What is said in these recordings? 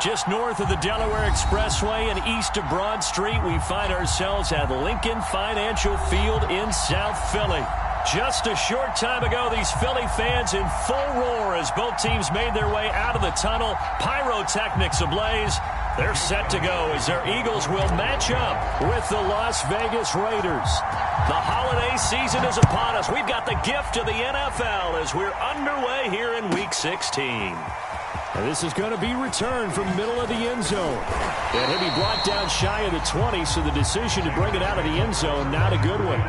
Just north of the Delaware Expressway and east of Broad Street, we find ourselves at Lincoln Financial Field in South Philly. Just a short time ago, these Philly fans in full roar as both teams made their way out of the tunnel. Pyrotechnics ablaze. They're set to go as their Eagles will match up with the Las Vegas Raiders. The holiday season is upon us. We've got the gift of the NFL as we're underway here in Week 16. And this is going to be returned from middle of the end zone. And he'll be brought down shy of the 20, so the decision to bring it out of the end zone, not a good one.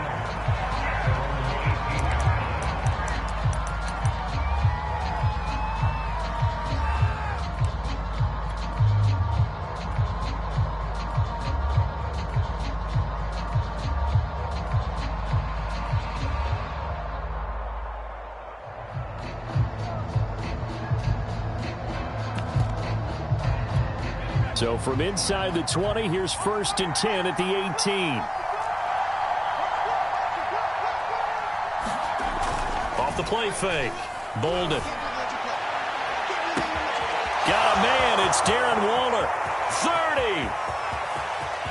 So from inside the 20, here's 1st and 10 at the 18. Off the play fake. Bolden. Got a man. It's Darren Waller. 30.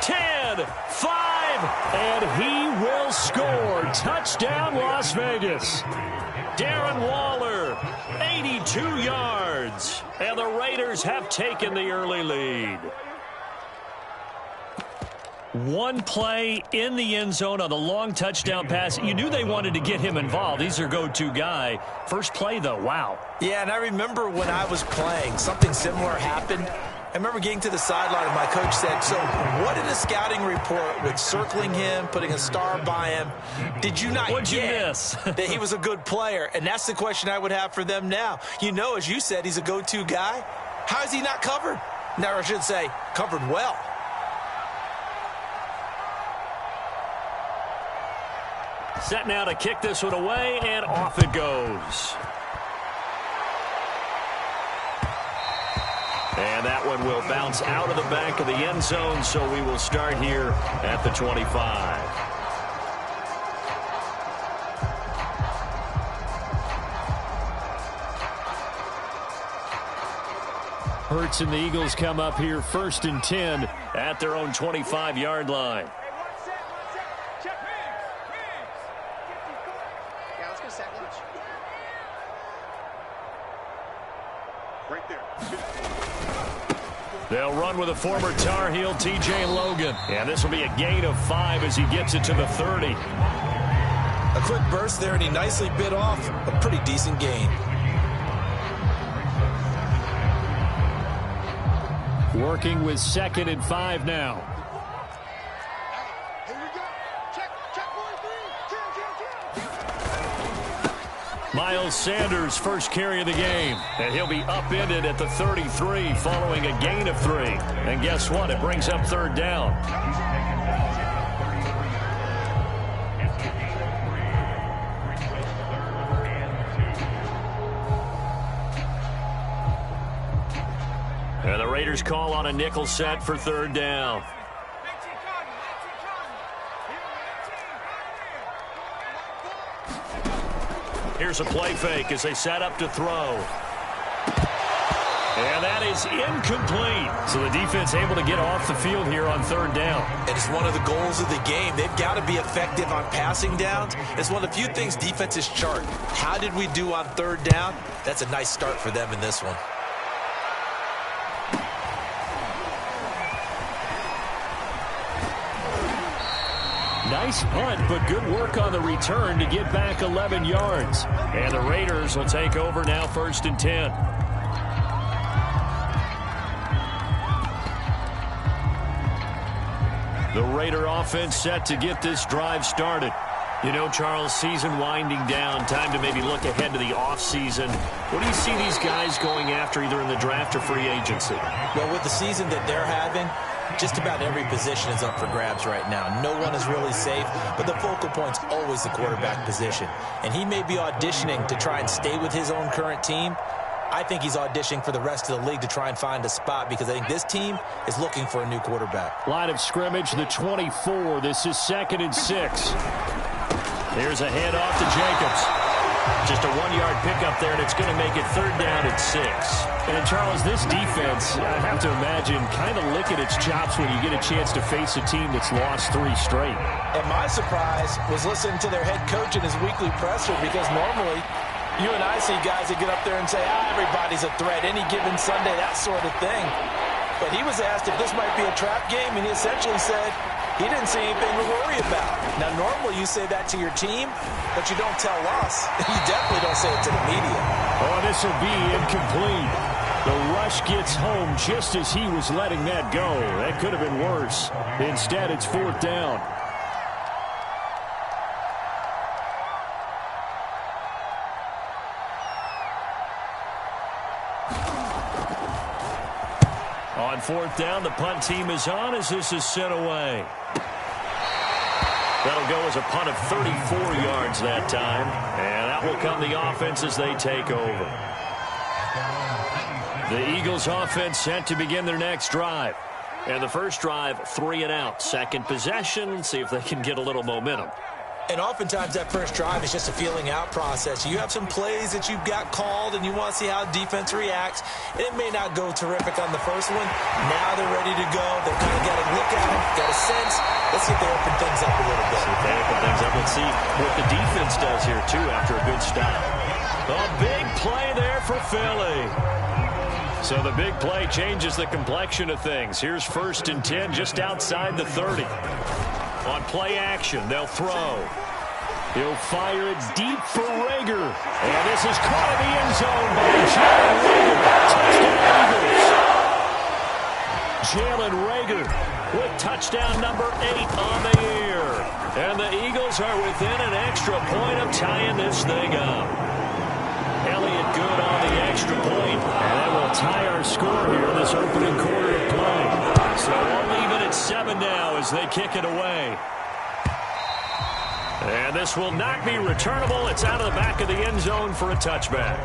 10. 5. And he will score. Touchdown, Las Vegas. Darren Waller, 82 yards. And the Raiders have taken the early lead. One play in the end zone on the long touchdown pass. You knew they wanted to get him involved. He's their go-to guy. First play, though, wow. Yeah, and I remember when I was playing, something similar happened. I remember getting to the sideline and my coach said, so what in the scouting report with circling him, putting a star by him, did you not What'd you get miss? that he was a good player? And that's the question I would have for them now. You know, as you said, he's a go-to guy. How is he not covered? Now, I should say, covered well. Set now to kick this one away, and off it goes. And that one will bounce out of the back of the end zone, so we will start here at the 25. Hurts and the Eagles come up here 1st and 10 at their own 25-yard line. They'll run with a former Tar Heel, T.J. Logan. And this will be a gain of 5 as he gets it to the 30. A quick burst there, and he nicely bit off a pretty decent gain. Working with 2nd and 5 now. Miles Sanders' first carry of the game. And he'll be upended at the 33 following a gain of 3. And guess what? It brings up 3rd down. And the Raiders call on a nickel set for 3rd down. Here's a play fake as they set up to throw. And that is incomplete. So the defense able to get off the field here on 3rd down. And it's one of the goals of the game. They've got to be effective on passing downs. It's one of the few things defenses chart. How did we do on 3rd down? That's a nice start for them in this one. Nice punt, but good work on the return to get back 11 yards. And the Raiders will take over now 1st and 10. The Raider offense set to get this drive started. You know, Charles, season winding down, time to maybe look ahead to the offseason. What do you see these guys going after either in the draft or free agency? Well, with the season that they're having, just about every position is up for grabs right now. No one is really safe, but the focal point's always the quarterback position. And he may be auditioning to try and stay with his own current team. I think he's auditioning for the rest of the league to try and find a spot because I think this team is looking for a new quarterback. Line of scrimmage, the 24. This is 2nd and 6. Here's a handoff to Jacobs. Just a 1-yard pickup there, and it's going to make it 3rd down and 6. And, Charles, this defense, I have to imagine, kind of licking its chops when you get a chance to face a team that's lost 3 straight. And my surprise was listening to their head coach in his weekly presser, because normally you and I see guys that get up there and say, everybody's a threat, any given Sunday, that sort of thing. But he was asked if this might be a trap game, and he essentially said he didn't see anything to worry about. Now, normally you say that to your team, but you don't tell us. You definitely don't say it to the media. Oh, this will be incomplete. The rush gets home just as he was letting that go. That could have been worse. Instead, it's 4th down. On 4th down, the punt team is on as this is sent away. That'll go as a punt of 34 yards that time. And that will come the offense as they take over. The Eagles offense set to begin their next drive. And the first drive, 3 and out. Second possession, see if they can get a little momentum. And oftentimes that first drive is just a feeling out process. You have some plays that you've got called and you want to see how defense reacts. It may not go terrific on the first one. Now they're ready to go. They've kind of got a look at them, got a sense. Let's see if they open things up a little bit. See if they open things up. Let's see what the defense does here, too, after a good stop. A big play there for Philly. So the big play changes the complexion of things. Here's 1st and 10 just outside the 30. On play action, they'll throw. He'll fire it deep for Rager. And this is caught in the end zone by Jalen Rager. Touchdown, Eagles. Jalen Rager with touchdown number 8 on the year. And the Eagles are within an extra point of tying this thing up. Elliott good on the extra point. And that will tie our score here in this opening quarter of play. So we'll leave it at 7 now as they kick it away. And this will not be returnable. It's out of the back of the end zone for a touchback.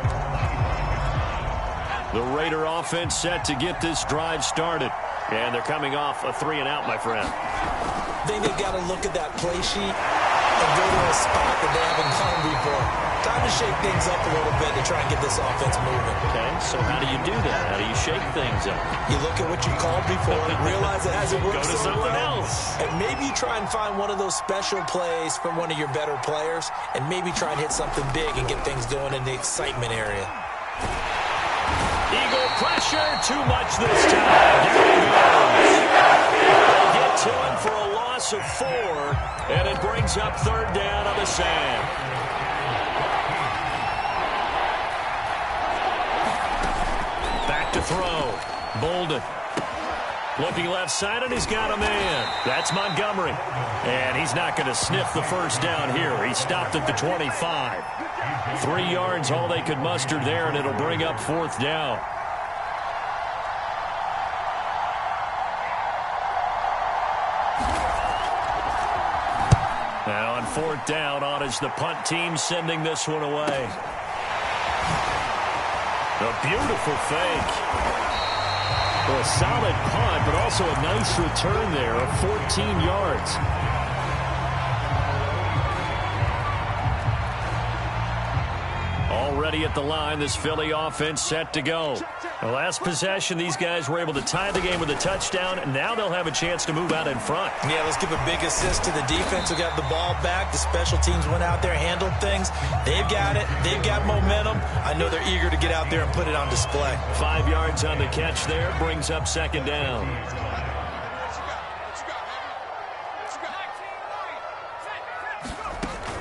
The Raider offense set to get this drive started. And they're coming off a 3 and out, my friend. I think they've got to look at that play sheet and go to a spot that they haven't gone before. Time to shake things up a little bit to try and get this offense moving. Okay, so how do you do that? How do you shake things up? You look at what you called before and realize it hasn't worked so well. Go to something else. And maybe you try and find one of those special plays from one of your better players and maybe try and hit something big and get things going in the excitement area. Eagle pressure, too much this time. There he goes. They get to him for a loss of 4, and it brings up 3rd down on the sand. Back to throw. Bolden. Looking left side, and he's got a man. That's Montgomery. And he's not going to sniff the first down here. He stopped at the 25. 3 yards, all they could muster there, and it'll bring up 4th down. Now on 4th down, on is the punt team sending this one away. A beautiful fake. Well, a solid punt, but also a nice return there of 14 yards. Already at the line, this Philly offense set to go. The last possession, these guys were able to tie the game with a touchdown, and now they'll have a chance to move out in front. Yeah, let's give a big assist to the defense who got the ball back. The special teams went out there, handled things. They've got it. They've got momentum. I know they're eager to get out there and put it on display. 5 yards on the catch there, brings up 2nd down.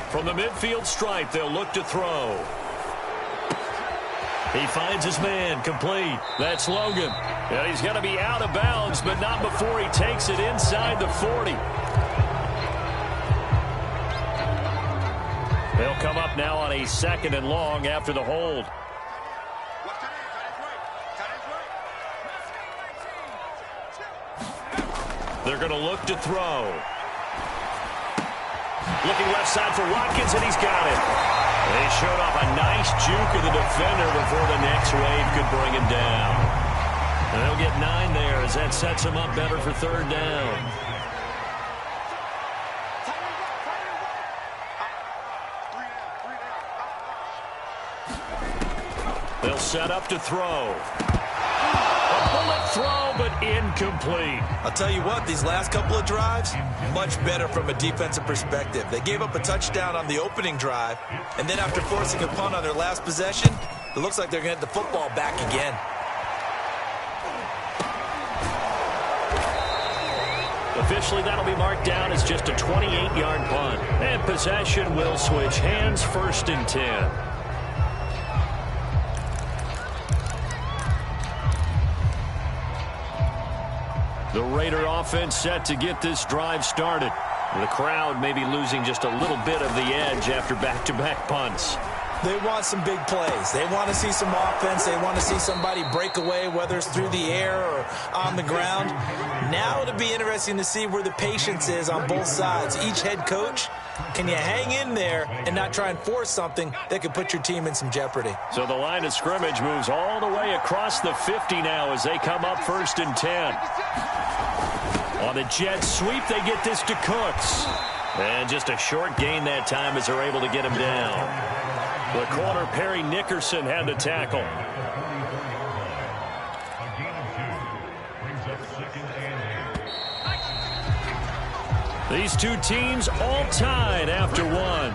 From the midfield stripe, they'll look to throw. He finds his man, complete. That's Logan. And he's going to be out of bounds, but not before he takes it inside the 40. They'll come up now on a 2nd and long after the hold. They're going to look to throw. Looking left side for Watkins, and he's got it. They showed off a nice juke of the defender before the next wave could bring him down. And they'll get 9 there as that sets him up better for 3rd down. They'll set up to throw. A bullet throw, but incomplete. I'll tell you what, these last couple of drives, much better from a defensive perspective. They gave up a touchdown on the opening drive, and then after forcing a punt on their last possession, it looks like they're going to get the football back again. Officially, that'll be marked down as just a 28-yard punt. And possession will switch hands, 1st and 10. The Raider offense set to get this drive started. The crowd may be losing just a little bit of the edge after back-to-back punts. They want some big plays. They want to see some offense. They want to see somebody break away, whether it's through the air or on the ground. Now it'll be interesting to see where the patience is on both sides. Each head coach, can you hang in there and not try and force something that could put your team in some jeopardy? So the line of scrimmage moves all the way across the 50 now as they come up 1st and 10. On the jet sweep, they get this to Cooks. And just a short gain that time as they're able to get him down. The corner, Perry Nickerson, had the tackle. These two teams all tied after one.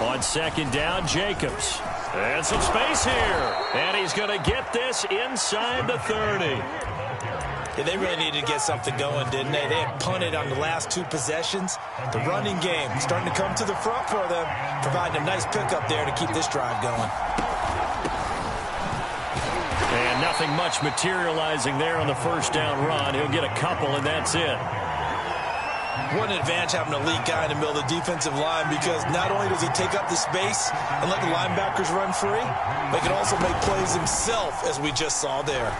On 2nd down, Jacobs. And some space here. And he's going to get this inside the 30. Yeah, they really needed to get something going, didn't they? They had punted on the last 2 possessions. The running game starting to come to the front for them, providing a nice pickup there to keep this drive going. And nothing much materializing there on the 1st down run. He'll get a couple, and that's it. What an advantage having an elite guy in the middle of the defensive line, because not only does he take up the space and let the linebackers run free, but he can also make plays himself, as we just saw there.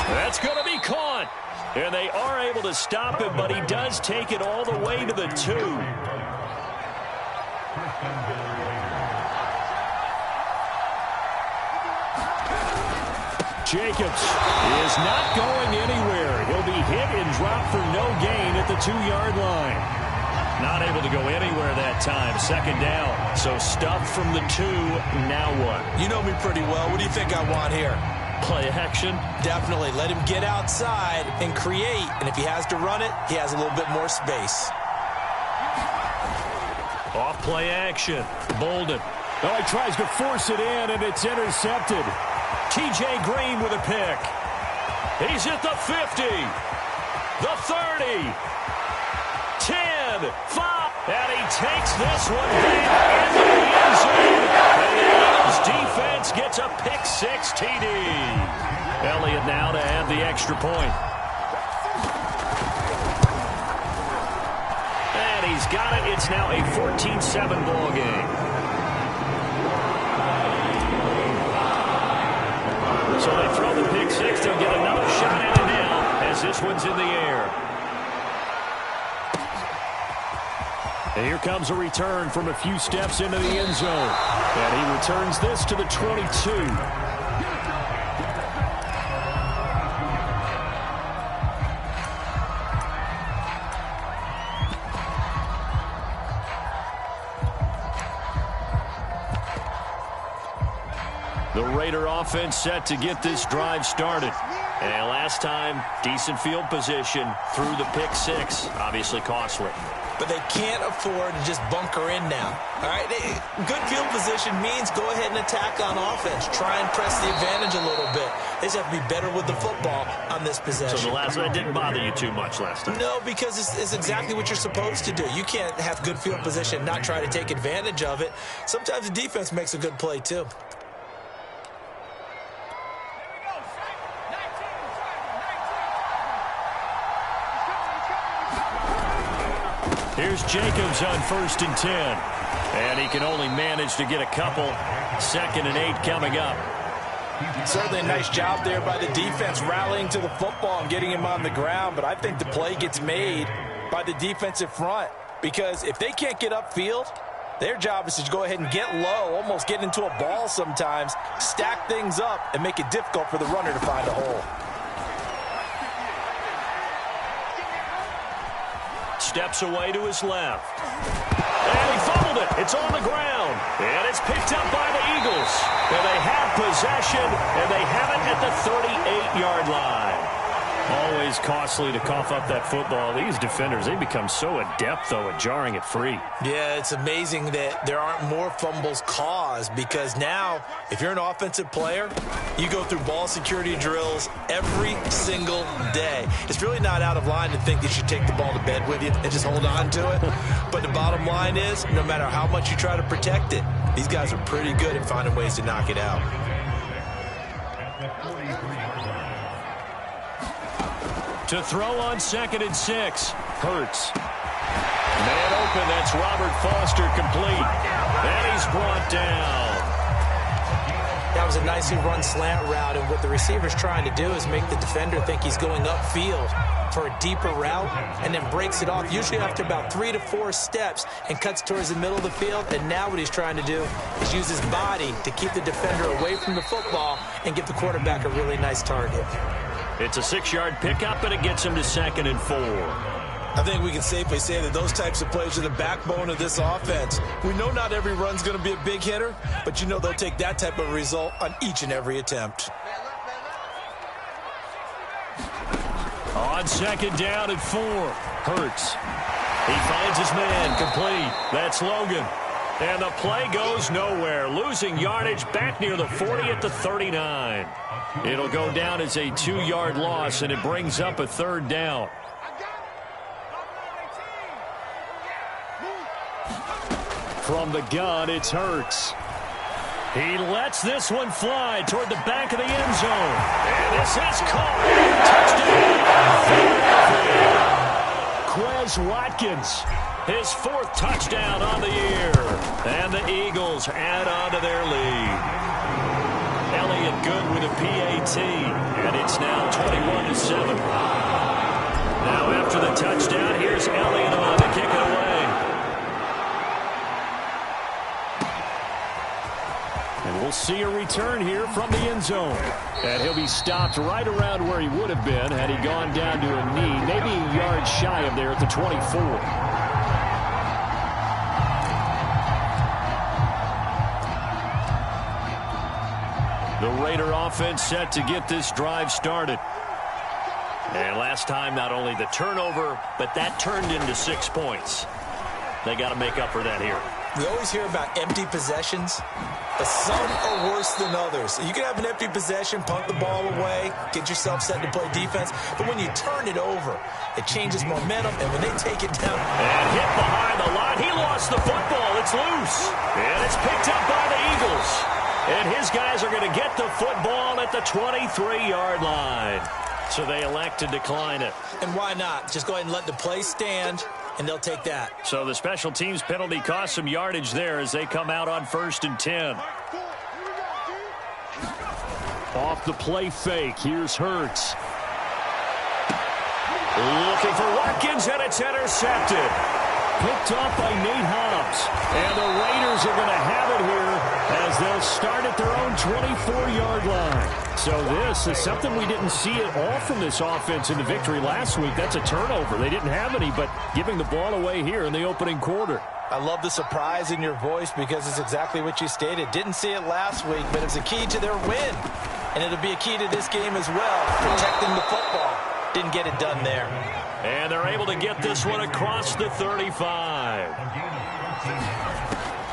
That's going to be caught. And they are able to stop him, but he does take it all the way to the 2. Jacobs is not going anywhere. He'll be hit and dropped for no gain at the 2-yard line. Not able to go anywhere that time. 2nd down. So stuffed from the 2. Now what? You know me pretty well. What do you think I want here? Play action? Definitely. Let him get outside and create. And if he has to run it, he has a little bit more space. Off play action. Bolden. Oh, he tries to force it in, and it's intercepted. T.J. Green with a pick. He's at the 50. The 30. 10. 5. And he takes this one back into the end zone. And the Eagles defense gets a pick-6 TD. Elliott now to add the extra point. And he's got it. It's now a 14-7 ball game. So they throw the pick-6. They'll get another shot at it now as this one's in the air. And here comes a return from a few steps into the end zone. And he returns this to the 22. The Raider offense set to get this drive started. And last time, decent field position through the pick-6. Obviously costly. But they can't afford to just bunker in now. All right, good field position means go ahead and attack on offense. Try and press the advantage a little bit. They just have to be better with the football on this possession. So the last one didn't bother you too much last time? No, because it's exactly what you're supposed to do. You can't have good field position and not try to take advantage of it. Sometimes the defense makes a good play, too. Here's Jacobs on 1st and 10. And he can only manage to get a couple. 2nd and 8 coming up. Certainly a nice job there by the defense rallying to the football and getting him on the ground. But I think the play gets made by the defensive front. Because if they can't get upfield, Their job is to go ahead and get low, almost get into a ball sometimes, stack things up, and make it difficult for the runner to find a hole. Steps away to his left. And he fumbled it. It's on the ground. And it's picked up by the Eagles. And they have possession, and they have it at the 38-yard line. Always costly to cough up that football. These defenders, they become so adept, though, at jarring it free. Yeah, it's amazing that there aren't more fumbles caused, because now, if you're an offensive player, you go through ball security drills every single day. It's really not out of line to think that you take the ball to bed with you and just hold on to it. But the bottom line is, no matter how much you try to protect it, these guys are pretty good at finding ways to knock it out. To throw on 2nd and 6. Hurts. Man open, that's Robert Foster, complete. And he's brought down. That was a nicely run slant route, and what the receiver's trying to do is make the defender think he's going upfield for a deeper route, and then breaks it off, usually after about 3 to 4 steps, and cuts towards the middle of the field. And now what he's trying to do is use his body to keep the defender away from the football and give the quarterback a really nice target. It's a 6-yard pickup, and it gets him to 2nd and 4. I think we can safely say that those types of plays are the backbone of this offense. We know not every run's going to be a big hitter, but you know they'll take that type of result on each and every attempt. On 2nd down and 4. Hurts. He finds his man, complete. That's Logan. And the play goes nowhere, losing yardage back near the 40 at the 39. It'll go down as a 2-yard loss, and it brings up a 3rd down. From the gun, it's Hurts. He lets this one fly toward the back of the end zone. And this is caught. Touchdown. Quez Watkins. His 4th touchdown on the year. And the Eagles add on to their lead. Elliott good with a PAT. And it's now 21-7. Now after the touchdown, here's Elliott on to kick it away. And we'll see a return here from the end zone. And he'll be stopped right around where he would have been had he gone down to a knee, maybe a yard shy of there at the 24. The Raider offense set to get this drive started. And last time, not only the turnover, but that turned into 6 points. They got to make up for that here. We always hear about empty possessions, but some are worse than others. You can have an empty possession, punt the ball away, get yourself set to play defense, but when you turn it over, it changes momentum, and when they take it down. And hit behind the line. He lost the football. It's loose. And it's picked up by the Eagles. And his guys are going to get the football at the 23-yard line. So they elect to decline it. And why not? Just go ahead and let the play stand, and they'll take that. So the special teams penalty cost some yardage there as they come out on 1st and 10. Off the play fake, here's Hurts. Looking for Watkins, and it's intercepted. Picked off by Nate Hobbs. And the Raiders are going to have it here as they'll start at their own 24-yard line. So this is something we didn't see at all from this offense in the victory last week. That's a turnover. They didn't have any, but giving the ball away here in the opening quarter. I love the surprise in your voice because it's exactly what you stated. Didn't see it last week, but it's a key to their win. And it'll be a key to this game as well, protecting the football. Didn't get it done there. And they're able to get this one across the 35.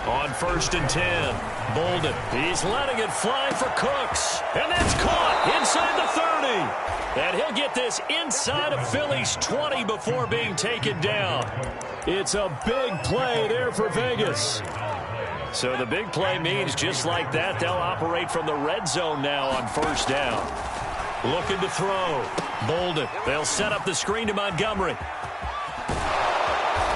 On 1st and 10, Bolden. He's letting it fly for Cooks. And that's caught inside the 30. And he'll get this inside of Philly's 20 before being taken down. It's a big play there for Vegas. So the big play means just like that, they'll operate from the red zone now on 1st down. Looking to throw. Bolden. They'll set up the screen to Montgomery.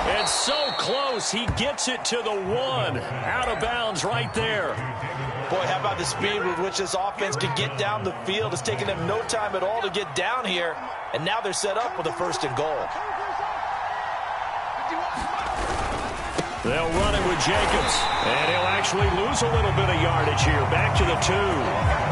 And so close, he gets it to the 1. Out of bounds right there. Boy, how about the speed with which this offense can get down the field? It's taken them no time at all to get down here. And now they're set up with a 1st and goal. They'll run it with Jacobs. And he'll actually lose a little bit of yardage here. Back to the 2.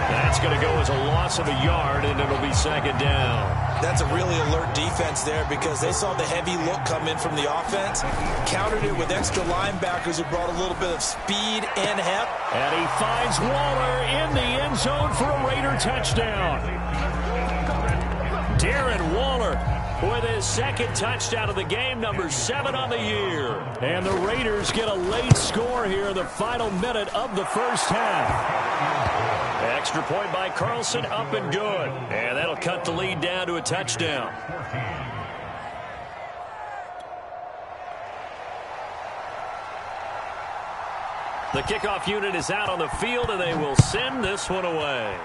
That's going to go as a loss of a yard, and it'll be second down. That's a really alert defense there because they saw the heavy look come in from the offense, countered it with extra linebackers who brought a little bit of speed and heft. And he finds Waller in the end zone for a Raider touchdown. Darren Waller with his second touchdown of the game, number 7 on the year. And the Raiders get a late score here in the final minute of the first half. Extra point by Carlson, up and good. And that'll cut the lead down to a touchdown. The kickoff unit is out on the field, and they will send this one away.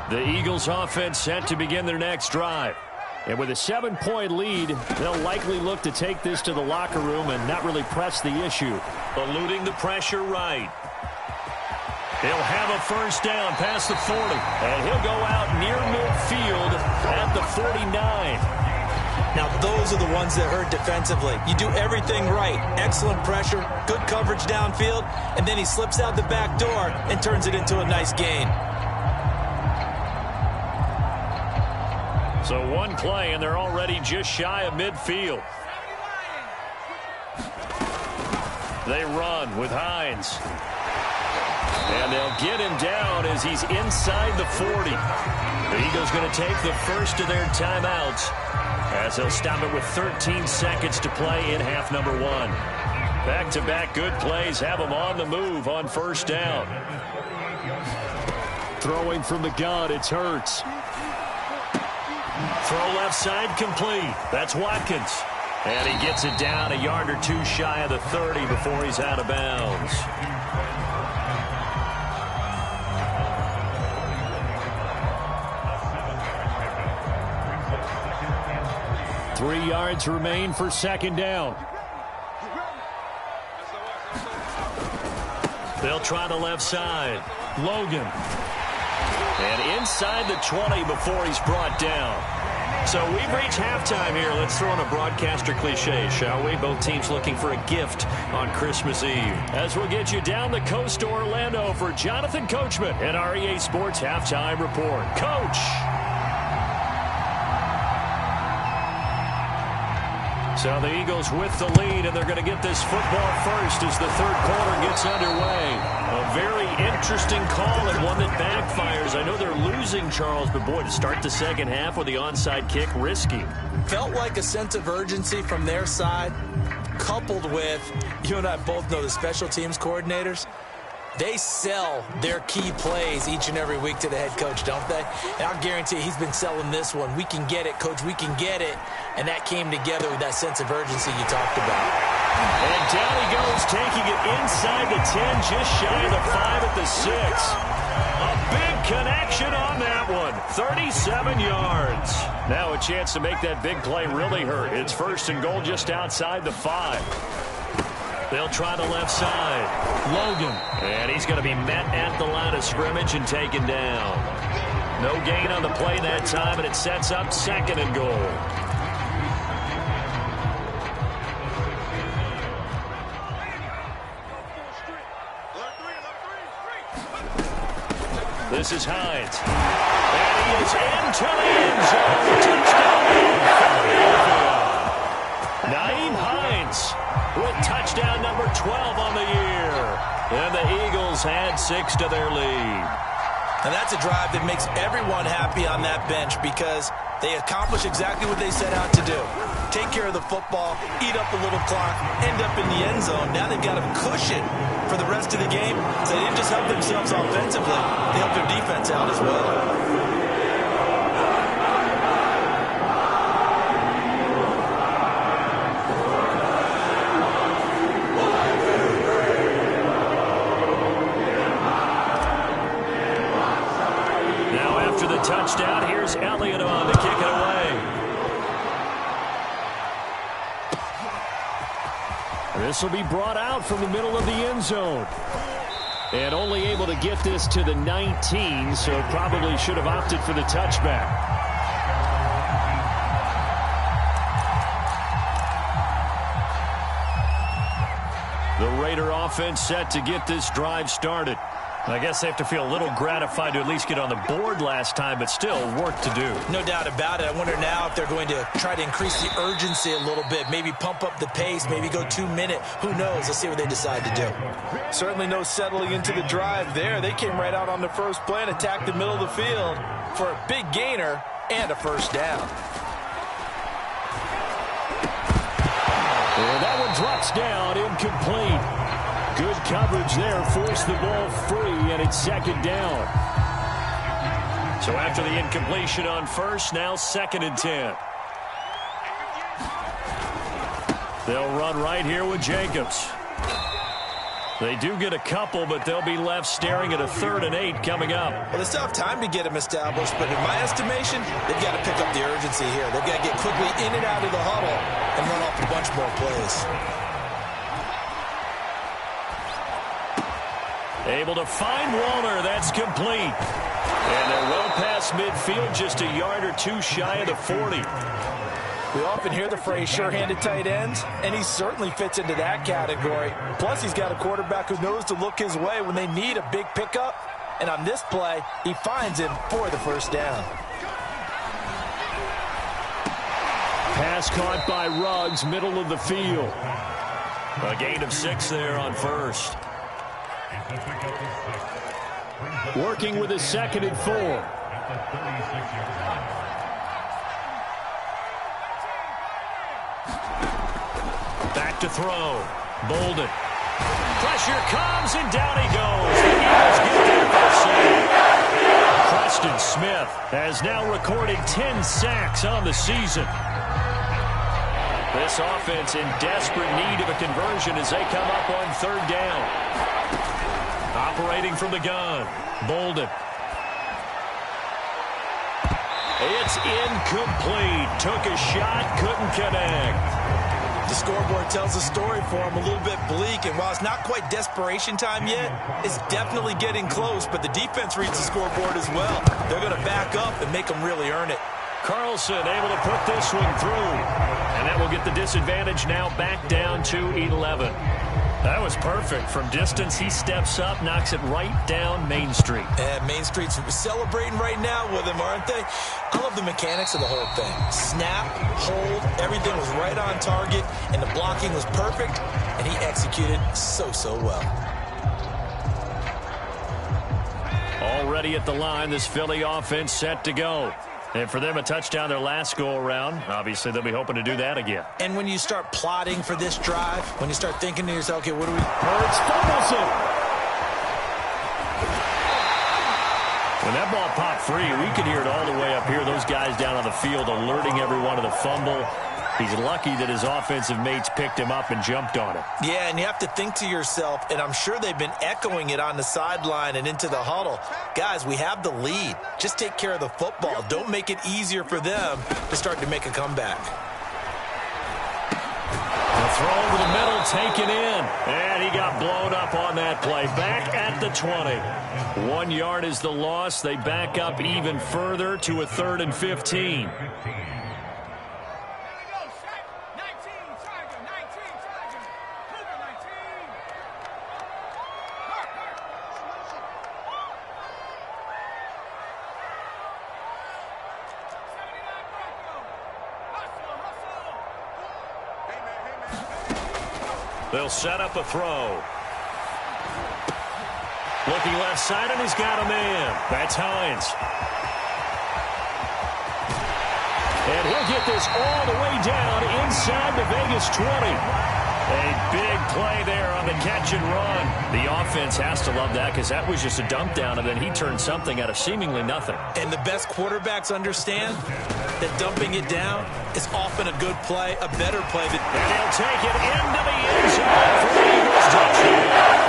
The Eagles offense set to begin their next drive. And with a 7-point lead, they'll likely look to take this to the locker room and not really press the issue. Eluding the pressure right. He'll have a first down past the 40. And he'll go out near midfield at the 49. Now, those are the ones that hurt defensively. You do everything right. Excellent pressure, good coverage downfield, and then he slips out the back door and turns it into a nice gain. So one play, and they're already just shy of midfield. They run with Hines. And they'll get him down as he's inside the 40. The Eagles going to take the first of their timeouts as they'll stop it with 13 seconds to play in half number 1. Back-to-back good plays have them on the move on first down. Throwing from the gun, it's Hurts. Throw left side complete. That's Watkins. And he gets it down a yard or 2 shy of the 30 before he's out of bounds. Three yards remain for second down. They'll try the left side. Logan. And inside the 20 before he's brought down. So we've reached halftime here. Let's throw in a broadcaster cliche, shall we? Both teams looking for a gift on Christmas Eve. As we'll get you down the coast to Orlando for Jonathan Coachman and our EA Sports Halftime Report. Coach! So the Eagles with the lead, and they're going to get this football first as the third quarter gets underway. A very interesting call and one that backfires. I know they're losing, Charles, but boy, to start the second half with the onside kick, risky. Felt like a sense of urgency from their side, coupled with, you and I both know the special teams coordinators, they sell their key plays each and every week to the head coach, don't they? And I'll guarantee he's been selling this one. We can get it, coach, we can get it. And that came together with that sense of urgency you talked about. And down he goes, taking it inside the 10, just shy of the 5 at the 6. A big connection on that one. 37 yards. Now a chance to make that big play really hurt. It's first and goal just outside the 5. They'll try the left side. Logan. And he's going to be met at the line of scrimmage and taken down. No gain on the play that time, and it sets up second and goal. This is Hines. And he is into the end zone. Touchdown, Philadelphia. Nyheim Hines with touchdown number 12 on the year. And the Eagles add 6 to their lead. And that's a drive that makes everyone happy on that bench because they accomplish exactly what they set out to do. Take care of the football, eat up a little clock, end up in the end zone. Now they've got a cushion for the rest of the game. So they didn't just help themselves offensively, they helped their defense out as well. Touchdown. Here's Elliott on to kick it away. This will be brought out from the middle of the end zone. And only able to get this to the 19, so probably should have opted for the touchback. The Raider offense set to get this drive started. I guess they have to feel a little gratified to at least get on the board last time, but still work to do. No doubt about it. I wonder now if they're going to try to increase the urgency a little bit, maybe pump up the pace, maybe go 2 minute. Who knows? Let's see what they decide to do. Certainly no settling into the drive there. They came right out on the first play and attacked the middle of the field for a big gainer and a first down. And that one drops down, incomplete. Good coverage there, forced the ball free, and it's second down. So after the incompletion on first, now 2nd and 10. They'll run right here with Jacobs. They do get a couple, but they'll be left staring at a 3rd and 8 coming up. Well, they still have time to get them established, but in my estimation, they've got to pick up the urgency here. They've got to get quickly in and out of the huddle and run off a bunch more plays. Able to find Walter. That's complete. And they're well past midfield, just a yard or two shy of the 40. We often hear the phrase sure-handed tight ends, and he certainly fits into that category. Plus, he's got a quarterback who knows to look his way when they need a big pickup. And on this play, he finds him for the first down. Pass caught by Ruggs, middle of the field. A gain of 6 there on first. Working with his 2nd and 4. Back to throw. Bolden. Pressure comes, and down he goes. The Eagles get there for a save. Preston Smith has now recorded 10 sacks on the season. This offense in desperate need of a conversion as they come up on 3rd down. Operating from the gun. Bolden. It's incomplete. Took a shot, couldn't connect. The scoreboard tells a story for him, a little bit bleak, and while it's not quite desperation time yet, it's definitely getting close, but the defense reads the scoreboard as well. They're going to back up and make them really earn it. Carlson able to put this one through. And that will get the disadvantage now back down to 11. That was perfect. From distance, he steps up, knocks it right down Main Street. And Main Street's celebrating right now with him, aren't they? I love the mechanics of the whole thing. Snap, hold, everything was right on target, and the blocking was perfect, and he executed so well. Already at the line, this Philly offense set to go. And for them, a touchdown their last go-around. Obviously, they'll be hoping to do that again. And when you start plotting for this drive, when you start thinking to yourself, okay, what do we... Hurts fumbles it. When that ball popped free, we could hear it all the way up here. Those guys down on the field alerting everyone of the fumble. He's lucky that his offensive mates picked him up and jumped on him. Yeah, and you have to think to yourself, and I'm sure they've been echoing it on the sideline and into the huddle. Guys, we have the lead. Just take care of the football. Don't make it easier for them to start to make a comeback. The throw over the middle, taken in. And he got blown up on that play. Back at the 20. 1 yard is the loss. They back up even further to a 3rd and 15. They'll set up a throw. Looking left side, and he's got a man. That's Hines. And he'll get this all the way down inside the Vegas 20. A big play there on the catch and run. The offense has to love that because that was just a dump down, and then he turned something out of seemingly nothing. And the best quarterbacks understand that dumping it down is often a good play, a better play. And he'll take it into the end zone for the Eagles touchdown.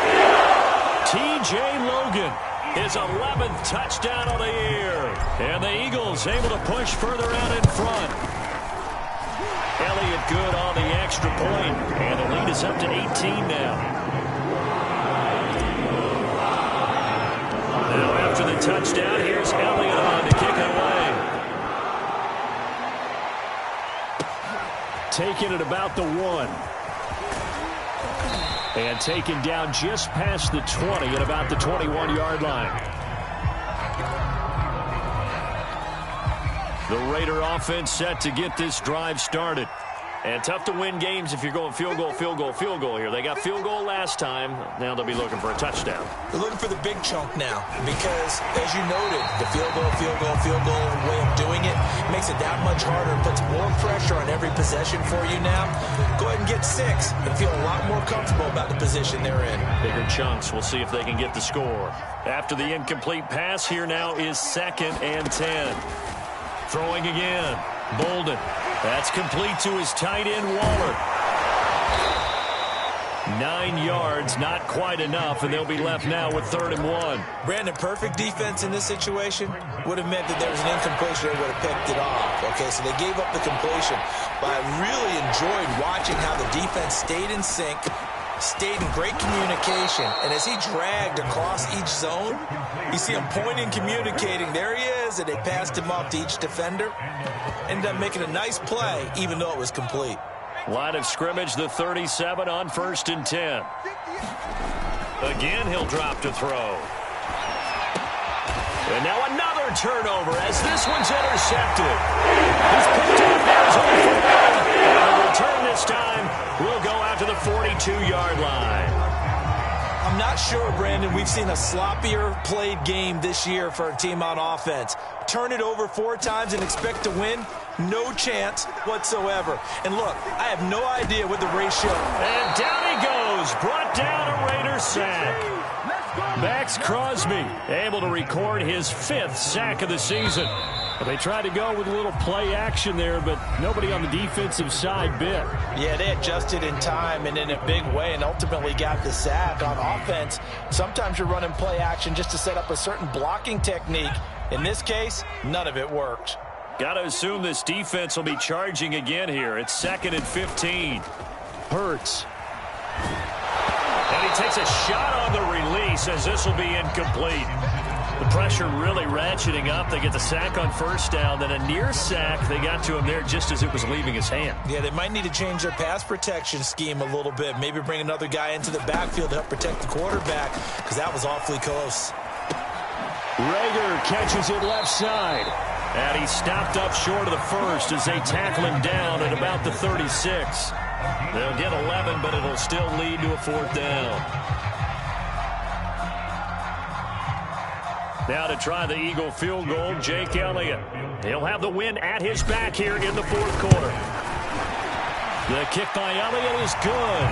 T.J. Logan, his 11th touchdown of the year. And the Eagles able to push further out in front. Elliott good on the extra point, and the lead is up to 18 now. Now after the touchdown, here's Elliott on to kick it away. Taking it about the 1. And taken down just past the 20 at about the 21-yard line. The Raider offense set to get this drive started. And tough to win games if you're going field goal, field goal, field goal here. They got field goal last time. Now they'll be looking for a touchdown. They're looking for the big chunk now because, as you noted, the field goal way of doing it makes it that much harder and puts more pressure on every possession for you now. Go ahead and get 6 and feel a lot more comfortable about the position they're in. Bigger chunks. We'll see if they can get the score. After the incomplete pass, here now is 2nd and 10. Throwing again. Bolden. That's complete to his tight end, Waller. 9 yards, not quite enough, and they'll be left now with 3rd and 1. Brandon, perfect defense in this situation would have meant that there was an incompletion. They would have picked it off. Okay, so they gave up the completion. But I really enjoyed watching how the defense stayed in sync, stayed in great communication, and as he dragged across each zone, you see him pointing, communicating. There he is, and they passed him off to each defender. Ended up making a nice play, even though it was complete. Line of scrimmage, the 37 on 1st and 10. Again, he'll drop to throw. And now another turnover as this one's intercepted. He's picked up now. And the return this time will go out to the 42-yard line. I'm not sure, Brandon, we've seen a sloppier played game this year for a team on offense. Turn it over 4 times and expect to win? No chance whatsoever. And look, I have no idea what the ratio. And down he goes. Brought down a Raider sack. Max Crosby able to record his 5th sack of the season. They tried to go with a little play action there, but nobody on the defensive side bit. Yeah, they adjusted in time and in a big way and ultimately got the sack. On offense, sometimes you're running play action just to set up a certain blocking technique. In this case, none of it worked. Got to assume this defense will be charging again here. It's 2nd and 15. Hurts. And he takes a shot on the release as this will be incomplete. The pressure really ratcheting up. They get the sack on 1st down, then a near sack. They got to him there just as it was leaving his hand. Yeah, they might need to change their pass protection scheme a little bit. Maybe bring another guy into the backfield to help protect the quarterback because that was awfully close. Rager catches it left side. And he's stopped up short of the 1st as they tackle him down at about the 36. They'll get 11, but it'll still lead to a 4th down. Now to try the Eagle field goal, Jake Elliott. He'll have the win at his back here in the 4th quarter. The kick by Elliott is good.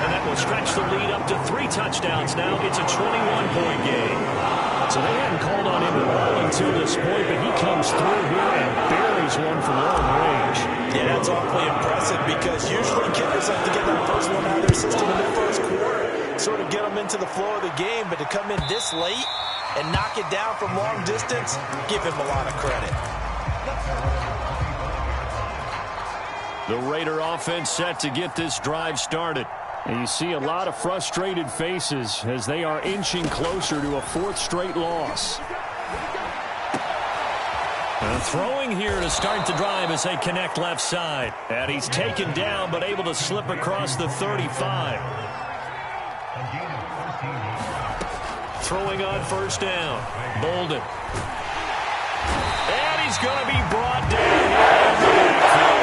And that will stretch the lead up to 3 touchdowns now. It's a 21-point game. So they hadn't called on him at all until this point, but he comes through here and buries one from long range. Yeah, that's awfully impressive because usually kickers like to get that first one out of their system in the 1st quarter, sort of get them into the flow of the game, but to come in this late and knock it down from long distance, give him a lot of credit. The Raider offense set to get this drive started. And you see a lot of frustrated faces as they are inching closer to a 4th straight loss. And throwing here to start the drive as they connect left side. And he's taken down but able to slip across the 35. Throwing on 1st down. Bolden. And he's going to be brought down.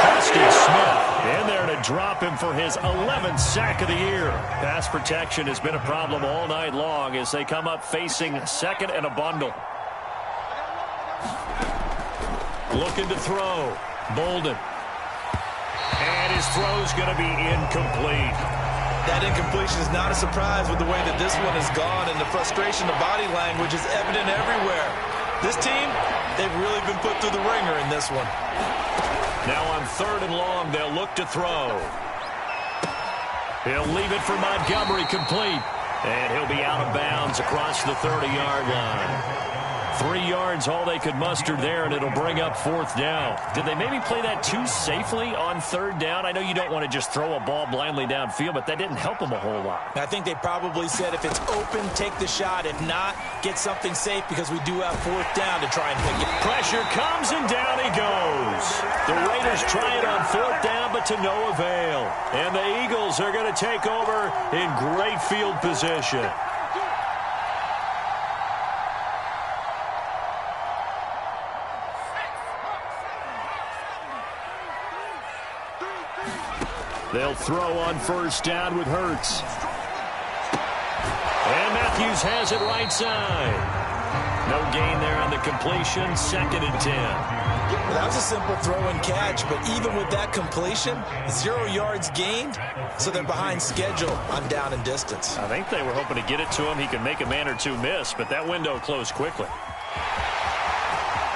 Preston Smith in there to drop him for his 11th sack of the year. Pass protection has been a problem all night long as they come up facing 2nd and a bundle. Looking to throw. Bolden. And his throw's going to be incomplete. That incompletion is not a surprise with the way that this one has gone, and the frustration, the body language is evident everywhere. This team, they've really been put through the ringer in this one. Now on 3rd and long, they'll look to throw. He'll leave it for Montgomery complete. And he'll be out of bounds across the 30-yard line. 3 yards, all they could muster there, and it'll bring up 4th down. Did they maybe play that too safely on 3rd down? I know you don't want to just throw a ball blindly downfield, but that didn't help them a whole lot. I think they probably said if it's open, take the shot. If not, get something safe because we do have 4th down to try and pick it. Pressure comes, and down he goes. The Raiders try it on 4th down, but to no avail. And the Eagles are going to take over in great field position. They'll throw on 1st down with Hurts. And Matthews has it right side. No gain there on the completion. 2nd and 10. Well, that was a simple throw and catch, but even with that completion, 0 yards gained, so they're behind schedule on down and distance. I think they were hoping to get it to him. He could make a man or two miss, but that window closed quickly.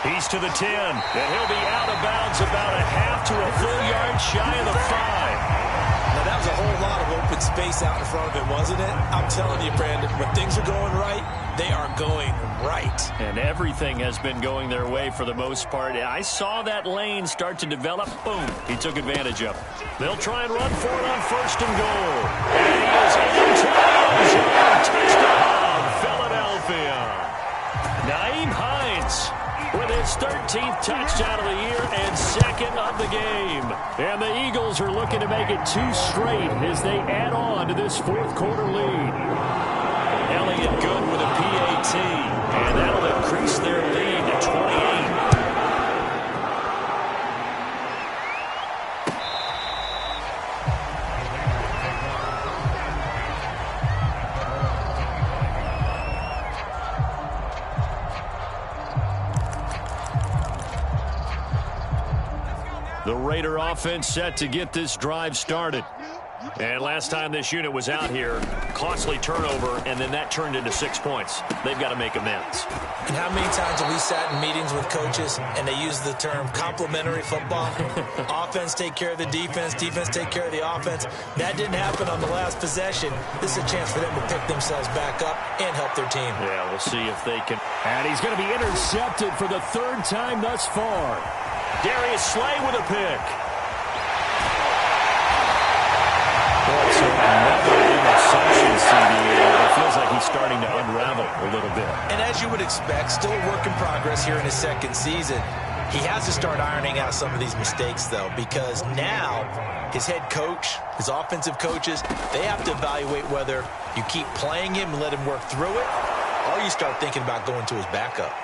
He's to the 10, and he'll be out of bounds about a half to a full yard shy of the 5. Now, that was a whole lot of open space out in front of him, wasn't it? I'm telling you, Brandon, when things are going right, they are going right. And everything has been going their way for the most part. I saw that lane start to develop. Boom. He took advantage of it. They'll try and run for it on 1st and goal. And he is into the end zone. Touchdown, Philadelphia. Naeem Hines with his 13th touchdown of the year and 2nd of the game. And the Eagles are looking to make it 2 straight as they add on to this 4th quarter lead. Elliott good with a PAT, and that'll increase their lead to 28. The Raider offense set to get this drive started. And last time this unit was out here, costly turnover, and then that turned into 6 points. They've got to make amends. And how many times have we sat in meetings with coaches and they use the term complementary football? Offense take care of the defense, defense take care of the offense. That didn't happen on the last possession. This is a chance for them to pick themselves back up and help their team. Yeah, we'll see if they can. And he's going to be intercepted for the 3rd time thus far. Darius Slay with a pick. Well, so another interception, CD. It feels like he's starting to unravel a little bit. And as you would expect, still a work in progress here in his 2nd season. He has to start ironing out some of these mistakes, though, because now his head coach, his offensive coaches, they have to evaluate whether you keep playing him and let him work through it, or you start thinking about going to his backup.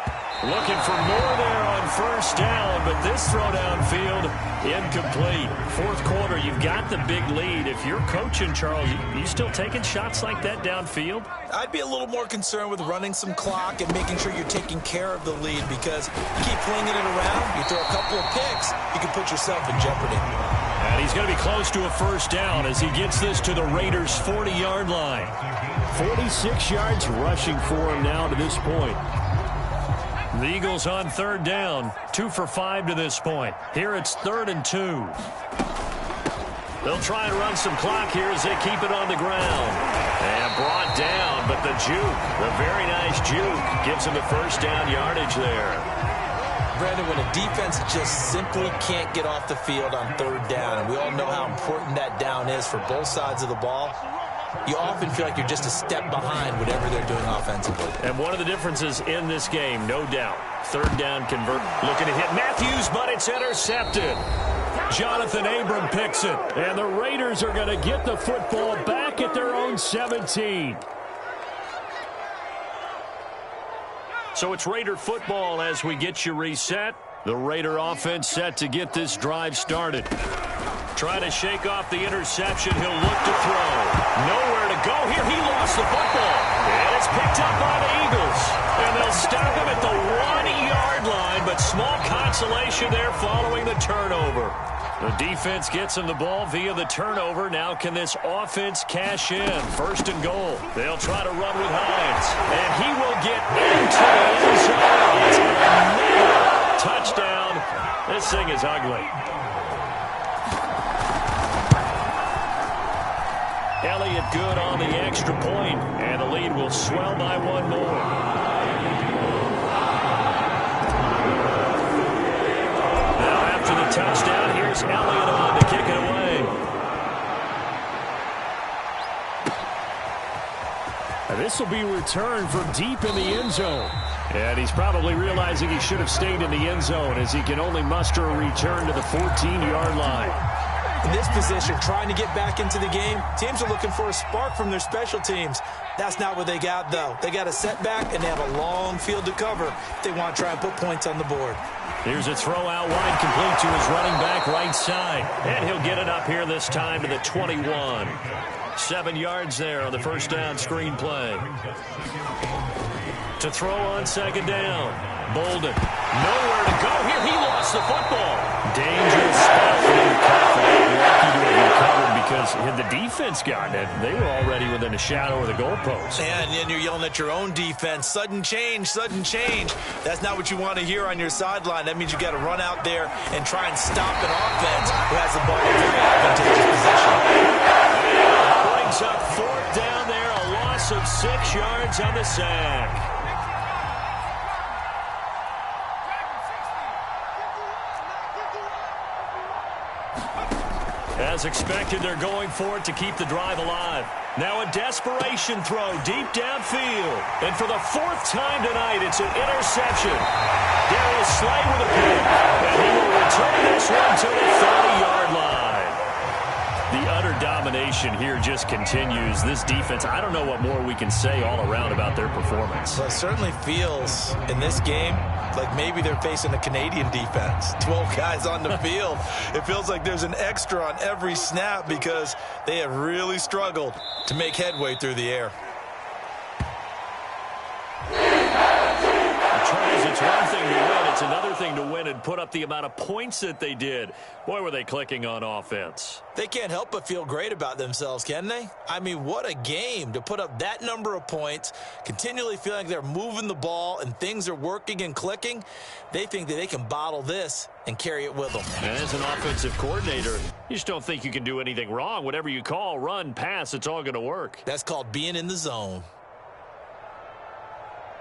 Looking for more there on 1st down, but this throw downfield incomplete. 4th quarter, you've got the big lead. If you're coaching, Charles, you still taking shots like that downfield? I'd be a little more concerned with running some clock and making sure you're taking care of the lead, because you keep flinging it around, you throw a couple of picks, you can put yourself in jeopardy. And he's going to be close to a 1st down as he gets this to the Raiders' 40-yard line. 46 yards rushing for him now to this point. The Eagles on 3rd down, 2 for 5 to this point. Here it's 3rd and 2. They'll try and run some clock here as they keep it on the ground. And brought down, but the juke, the very nice juke, gives him the 1st down yardage there. Brandon, when a defense just simply can't get off the field on 3rd down, and we all know how important that down is for both sides of the ball, you often feel like you're just a step behind whatever they're doing offensively. And one of the differences in this game, no doubt, 3rd down convert. Looking to hit Matthews, but it's intercepted. Jonathan Abram picks it. And the Raiders are going to get the football back at their own 17. So it's Raider football as we get you reset. The Raider offense set to get this drive started. Trying to shake off the interception. He'll look to throw. Nowhere to go here. He lost the football. And it's picked up by the Eagles. And they'll stop him at the 1-yard line, but small consolation there following the turnover. The defense gets him the ball via the turnover. Now can this offense cash in? 1st and goal. They'll try to run with Hines. And he will get into the end zone. Touchdown. This thing is ugly. Elliott good on the extra point, and the lead will swell by 1 more. touchdown. Here's Elliott on to kick it away. And this will be returned from deep in the end zone. And he's probably realizing he should have stayed in the end zone as he can only muster a return to the 14-yard line. In this position, trying to get back into the game, teams are looking for a spark from their special teams. That's not what they got, though. They got a setback, and they have a long field to cover if they want to try and put points on the board. Here's a throw out wide, complete to his running back right side. And he'll get it up here this time to the 21. 7 yards there on the first down screen play. To throw on second down. Bolden. Nowhere to go here. He lost the football. Dangerous spot for him to confident. Lucky to have recovered because had the defense gotten it, they were already within a shadow of the goalpost. And then you're yelling at your own defense. Sudden change, sudden change. That's not what you want to hear on your sideline. That means you got to run out there and try and stop an offense who has the ball in a very advantageous position. Brings up fourth down there. A loss of 6 yards on the sack. As expected, they're going for it to keep the drive alive. Now a desperation throw deep downfield. And for the fourth time tonight, it's an interception. Darius Slay with a pick. And he will return this one to the 30-yard line. The utter domination here just continues. This defense, I don't know what more we can say all around about their performance. Well, it certainly feels in this game like maybe they're facing a Canadian defense. 12 guys on the field. It feels like there's an extra on every snap because they have really struggled to make headway through the air. It's one thing to win. It's another thing to win and put up the amount of points that they did. Boy, were they clicking on offense. They can't help but feel great about themselves, can they? I mean, what a game to put up that number of points, continually feeling like they're moving the ball and things are working and clicking. They think that they can bottle this and carry it with them. And as an offensive coordinator, you just don't think you can do anything wrong. Whatever you call, run, pass, it's all going to work. That's called being in the zone.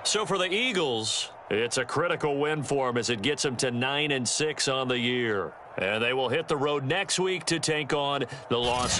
So for the Eagles, it's a critical win for them as it gets them to 9-6 on the year. And they will hit the road next week to take on the Los